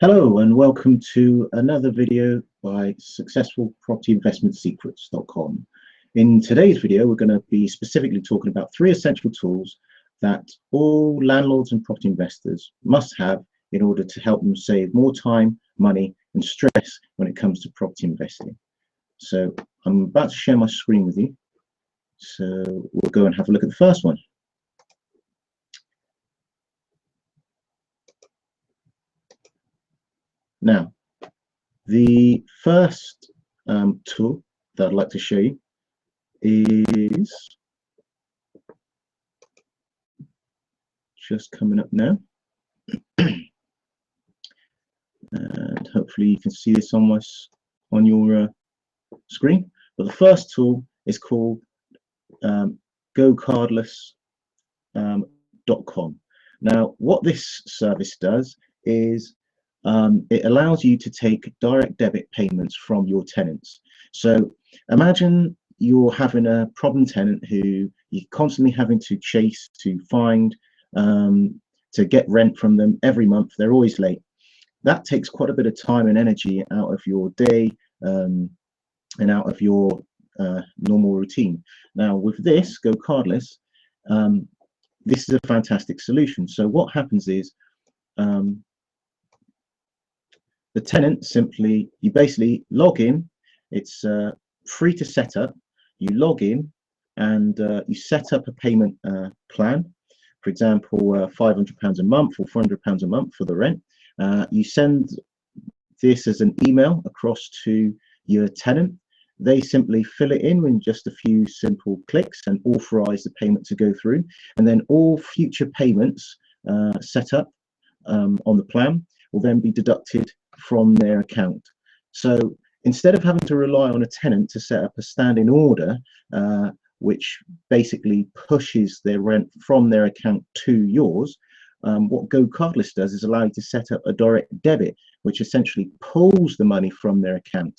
Hello and welcome to another video by successfulpropertyinvestmentsecrets.com. In today's video, we're going to be specifically talking about 3 essential tools that all landlords and property investors must have in order to help them save more time, money, and stress when it comes to property investing. So I'm about to share my screen with you. So we'll go and have a look at the first one. Now, the first tool that I'd like to show you is just coming up now. And hopefully you can see this on your screen. But the first tool is called GoCardless.com. Now, what this service does is it allows you to take direct debit payments from your tenants. So imagine you're having a problem tenant who you're constantly having to chase to find to get rent from them every month. They're always late. That takes quite a bit of time and energy out of your day and out of your normal routine. Now with this GoCardless, this is a fantastic solution. So what happens is the tenant you basically log in. It's free to set up. You log in and you set up a payment plan. For example, £500 a month or £400 a month for the rent. You send this as an email across to your tenant. They simply fill it in with just a few simple clicks and authorize the payment to go through. And then all future payments set up on the plan will then be deducted from their account. So instead of having to rely on a tenant to set up a standing order, which basically pushes their rent from their account to yours, what GoCardless does is allow you to set up a direct debit, which essentially pulls the money from their account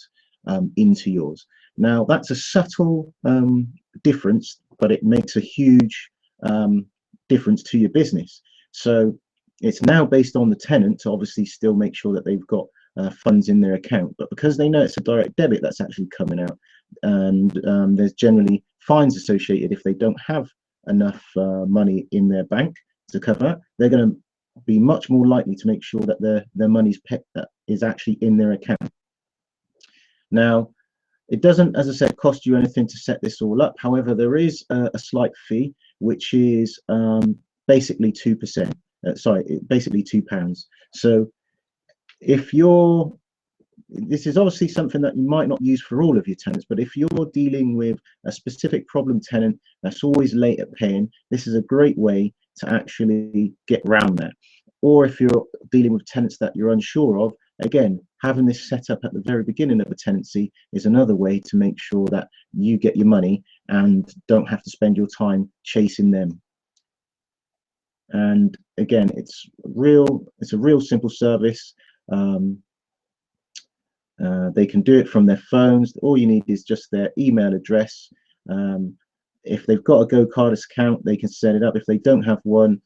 into yours. Now that's a subtle difference, but it makes a huge difference to your business. So it's now based on the tenant to obviously still make sure that they've got funds in their account, but because they know it's a direct debit that's actually coming out, and there's generally fines associated if they don't have enough money in their bank to cover that, they're going to be much more likely to make sure that their money's is actually in their account. Now, it doesn't, as I said, cost you anything to set this all up. However, there is a slight fee, which is basically 2%. Basically £2. So if this is obviously something that you might not use for all of your tenants, but if you're dealing with a specific problem tenant that's always late at paying, this is a great way to actually get around that. Or if you're dealing with tenants that you're unsure of, again, having this set up at the very beginning of a tenancy is another way to make sure that you get your money and don't have to spend your time chasing them. And again, it's a real simple service. They can do it from their phones. All you need is just their email address. If they've got a GoCardless account, they can set it up. If they don't have one,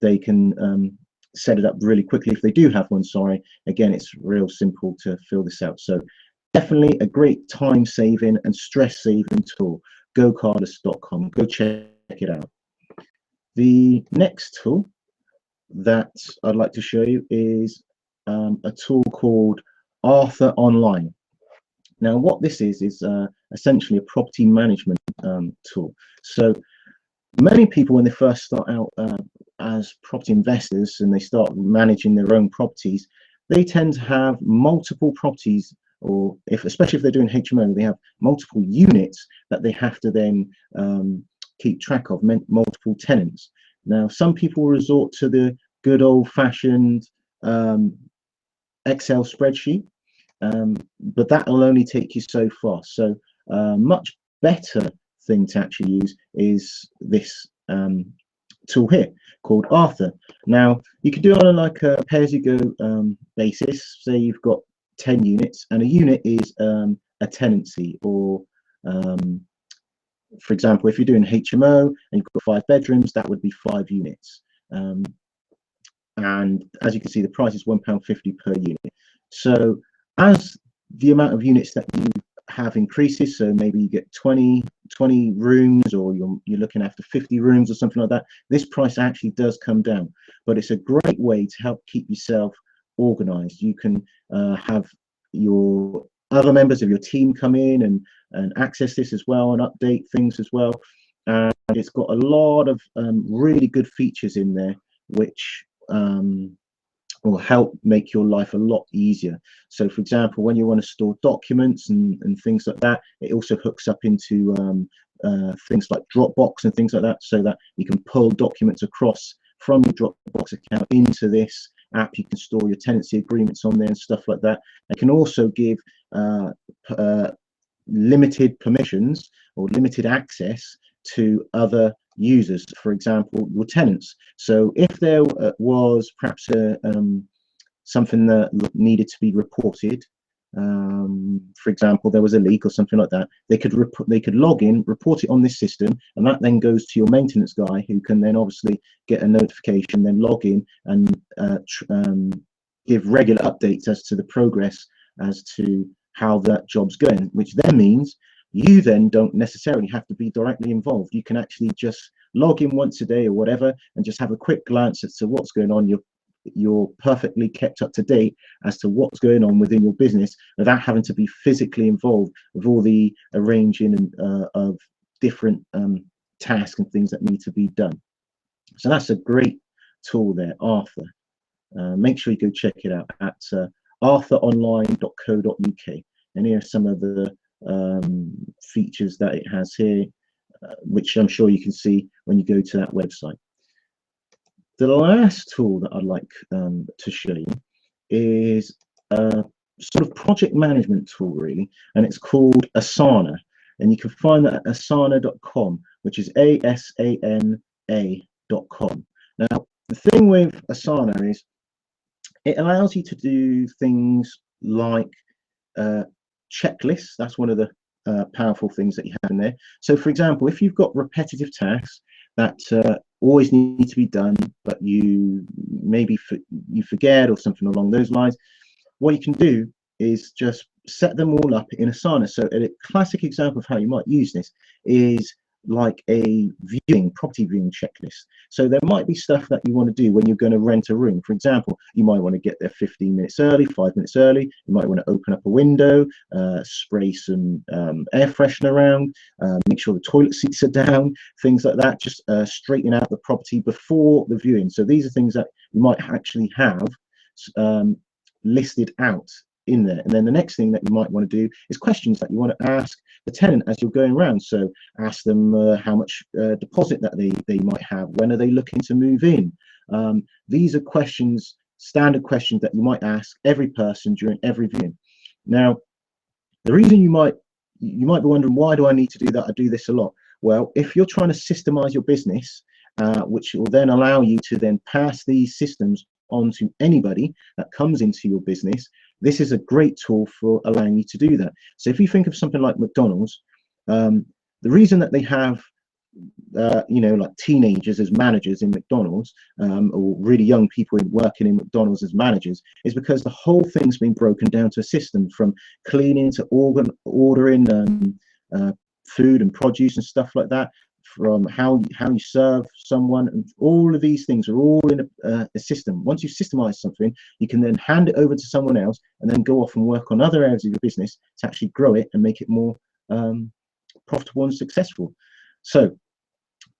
they can set it up really quickly. If they do have one, sorry, again, it's real simple to fill this out. So definitely a great time saving and stress saving tool. GoCardless.com. Go check it out. The next tool that I'd like to show you is a tool called Arthur Online. Now, what this is essentially a property management tool. So many people, when they first start out as property investors and they start managing their own properties, they tend to have multiple properties, or especially if they're doing HMO, they have multiple units that they have to then keep track of, multiple tenants. Now, some people resort to the good old-fashioned Excel spreadsheet, but that will only take you so far. So much better thing to actually use is this tool here called Arthur. Now, you can do it on like a pay-as-you-go basis. Say you've got 10 units, and a unit is a tenancy, or for example, if you're doing HMO and you've got 5 bedrooms, that would be 5 units. and as you can see, the price is £1.50 per unit. So as the amount of units that you have increases, so maybe you get 20 rooms, or you're looking after 50 rooms or something like that, this price actually does come down. But it's a great way to help keep yourself organized. You can have your other members of your team come in and access this as well, and update things as well. And it's got a lot of really good features in there, which will help make your life a lot easier. So for example, when you want to store documents and things like that, it also hooks up into things like Dropbox and things like that, so that you can pull documents across from your Dropbox account into this app. You can store your tenancy agreements on there and stuff like that. It can also give limited permissions or limited access to other users, for example, your tenants. So if there was perhaps something that needed to be reported, for example, there was a leak or something like that, they could log in, report it on this system, and that then goes to your maintenance guy, who can then obviously get a notification, then log in and give regular updates as to the progress, as to how that job's going, which then means you then don't necessarily have to be directly involved. You can actually just log in once a day or whatever and just have a quick glance as to what's going on. You're perfectly kept up to date as to what's going on within your business without having to be physically involved with all the arranging of different tasks and things that need to be done. So that's a great tool there, Arthur. Make sure you go check it out at arthuronline.co.uk. And here are some of the features that it has here, which I'm sure you can see when you go to that website. The last tool that I'd like to show you is a sort of project management tool, really, and it's called Asana. And you can find that at asana.com, which is ASANA.com. Now, the thing with Asana is it allows you to do things like checklists. That's one of the powerful things that you have in there. So for example, if you've got repetitive tasks that always need to be done, but you maybe you forget or something along those lines, what you can do is just set them all up in Asana. So a classic example of how you might use this is like a property viewing checklist. So there might be stuff that you want to do when you're going to rent a room. For example, you might want to get there 15 minutes early, 5 minutes early. You might want to open up a window, spray some air freshener around, make sure the toilet seats are down, things like that. Just straighten out the property before the viewing. So these are things that you might actually have listed out in there. And then the next thing that you might want to do is questions that you want to ask the tenant as you're going around. So ask them how much deposit that they might have, when are they looking to move in. These are questions, standard questions that you might ask every person during every viewing. Now, the reason you might be wondering, why do I need to do that? I do this a lot. Well, if you're trying to systemize your business, which will then allow you to then pass these systems on to anybody that comes into your business, this is a great tool for allowing you to do that. So if you think of something like McDonald's, the reason that they have like teenagers as managers in McDonald's, or really young people working in McDonald's as managers, is because the whole thing's been broken down to a system, from cleaning to ordering food and produce and stuff like that, from how you serve someone, and all of these things are all in a system. Once you systemize something, you can then hand it over to someone else and then go off and work on other areas of your business to actually grow it and make it more profitable and successful. So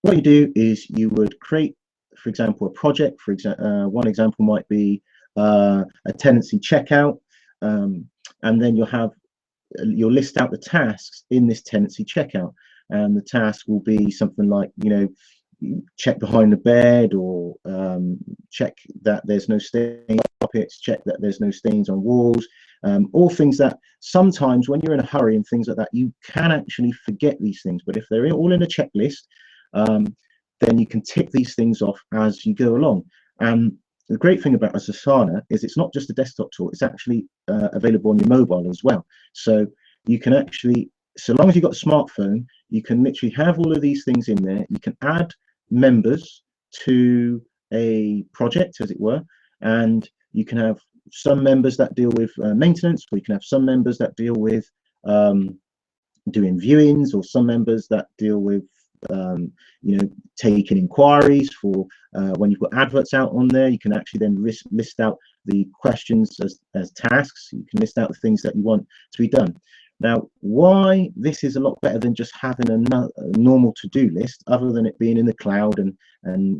what you do is you would create, for example, a project. For example, one example might be a tenancy checkout, and then you'll list out the tasks in this tenancy checkout. And the task will be something like, check behind the bed, or check that there's no stains on carpets, check that there's no stains on walls, all things that sometimes when you're in a hurry and things like that, you can actually forget these things. But if they're all in a checklist, then you can tick these things off as you go along. And the great thing about Asana is it's not just a desktop tool, it's actually available on your mobile as well. So you can actually, so long as you've got a smartphone, you can literally have all of these things in there. You can add members to a project, as it were, and you can have some members that deal with maintenance, or you can have some members that deal with doing viewings, or some members that deal with taking inquiries for when you've got adverts out on there. You can actually then list out the questions as tasks. You can list out the things that you want to be done. Now, why this is a lot better than just having a normal to-do list, other than it being in the cloud and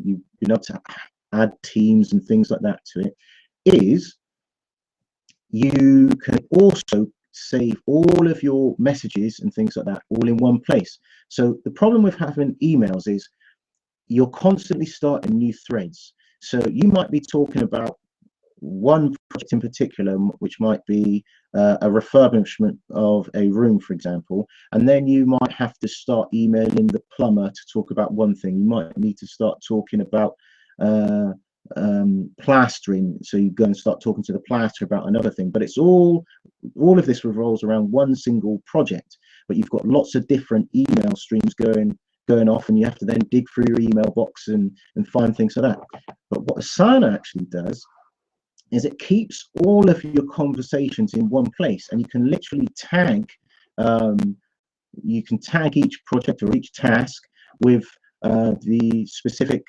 you've been able to add teams and things like that to it, is you can also save all of your messages and things like that all in one place. So the problem with having emails is you're constantly starting new threads. So you might be talking about one project in particular, which might be a refurbishment of a room, for example, and then you might have to start emailing the plumber to talk about one thing. You might need to start talking about plastering, so you go and start talking to the plasterer about another thing. But it's all of this revolves around one single project, but you've got lots of different email streams going off, and you have to then dig through your email box and find things like that. But what Asana actually does is it keeps all of your conversations in one place, and you can literally tag each project or each task with the specific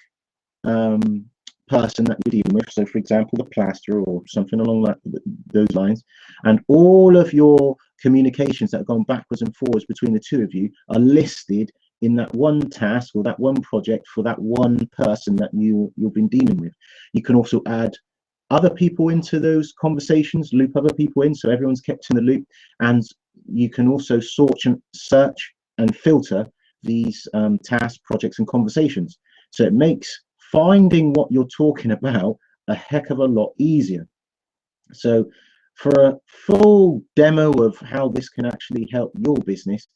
person that you're dealing with. So for example, the plasterer or something along those lines, and all of your communications that have gone backwards and forwards between the two of you are listed in that one task or that one project for that one person that you've been dealing with. You can also add other people into those conversations, loop other people in, so everyone's kept in the loop. And you can also search and filter these tasks, projects, and conversations. So it makes finding what you're talking about a heck of a lot easier. So for a full demo of how this can actually help your business,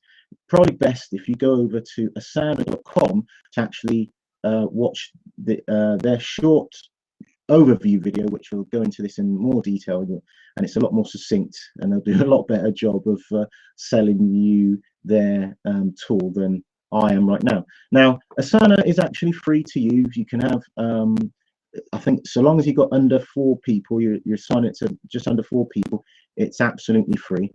probably best if you go over to asana.com to actually watch their short overview video, which will go into this in more detail, and it's a lot more succinct, and they'll do a lot better job of selling you their tool than I am right now. Now, Asana is actually free to use. You can have, I think, so long as you've got under 4 people, you're signing it to just under 4 people, it's absolutely free.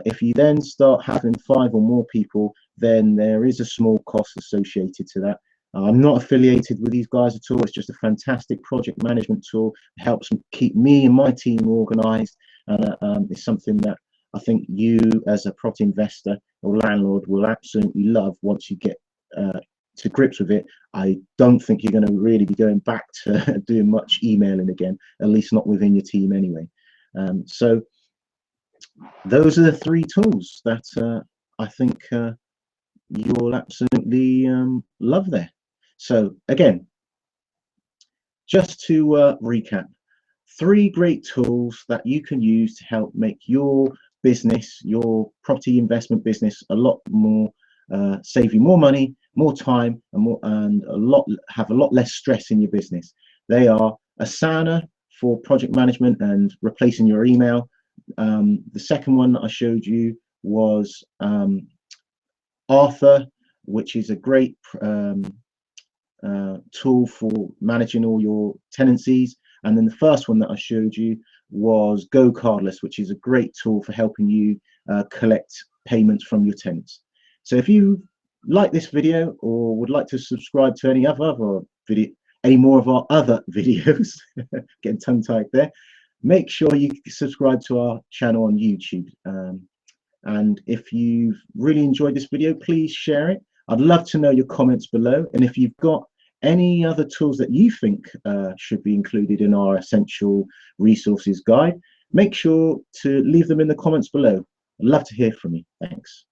If you then start having 5 or more people, then there is a small cost associated to that. I'm not affiliated with these guys at all. It's just a fantastic project management tool. It helps keep me and my team organized, and it's something that I think you as a property investor or landlord will absolutely love once you get to grips with it. I don't think you're going to really be going back to doing much emailing again, at least not within your team anyway. So those are the 3 tools that I think you'll absolutely love there. So again, just to recap, 3 great tools that you can use to help make your business, your property investment business, a lot more, save you more money, more time, and have a lot less stress in your business. They are Asana for project management and replacing your email. The second one that I showed you was Arthur, which is a great tool for managing all your tenancies. And then the first one that I showed you was Go Cardless, which is a great tool for helping you collect payments from your tenants. So if you like this video or would like to subscribe to any more of our other videos, getting tongue-tied there, make sure you subscribe to our channel on YouTube. And if you've really enjoyed this video, please share it. I'd love to know your comments below. And if you've got any other tools that you think should be included in our essential resources guide, make sure to leave them in the comments below. I'd love to hear from you. Thanks.